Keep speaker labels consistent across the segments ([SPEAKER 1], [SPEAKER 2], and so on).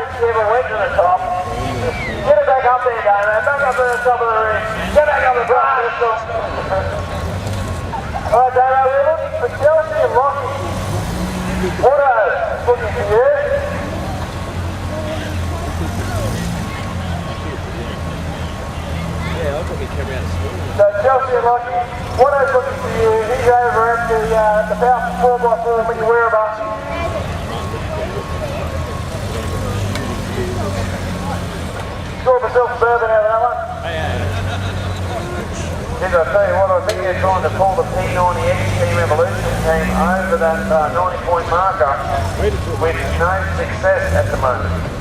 [SPEAKER 1] if you ever went to the top. Get it back up there, Damon. Back up to the top of the ring. Get back up the front, Crystal. Alright, Damon, we're looking for Chelsea and Lockie. Auto, looking for you.
[SPEAKER 2] Yeah, I'll probably come out of school.
[SPEAKER 1] So Chelsea and Lockie, Auto's looking for you. He's over at the Power 4x4 when you wear a bus. Score myself a bourbon out of that one. Yes, I tell you what, I think they're trying to pull the P90X Team Evolution team over that 90-point marker with no success at the moment.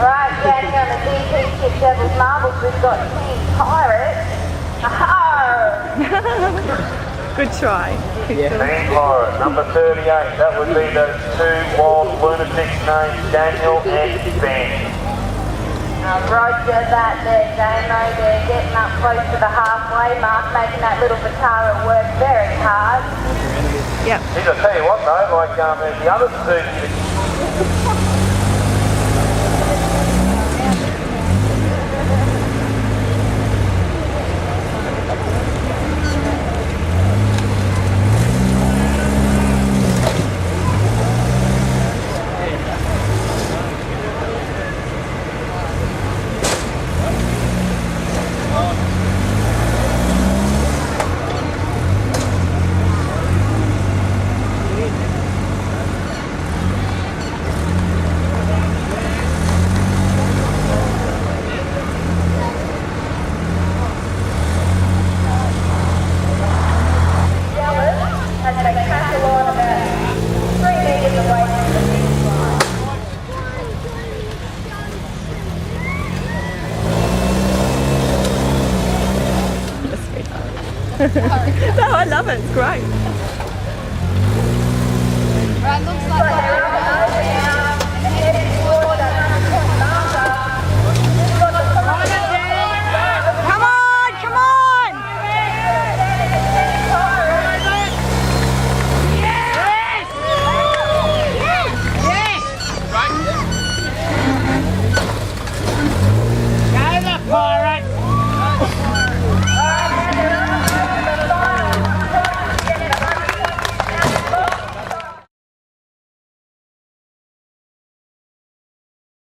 [SPEAKER 3] Alright, standing on the DP Chip Devil's Marbles, we've got Team Pirate.
[SPEAKER 4] Good try.
[SPEAKER 1] Team Pirate, number 38, that would be those two wild lunatics named Daniel and Ben.
[SPEAKER 3] Roger that there, Damo. They're getting up close to the halfway mark, making that little Vitara work very hard.
[SPEAKER 4] Yep.
[SPEAKER 1] Geez, I tell you what though, like the other two...
[SPEAKER 4] No, I love it. It's great.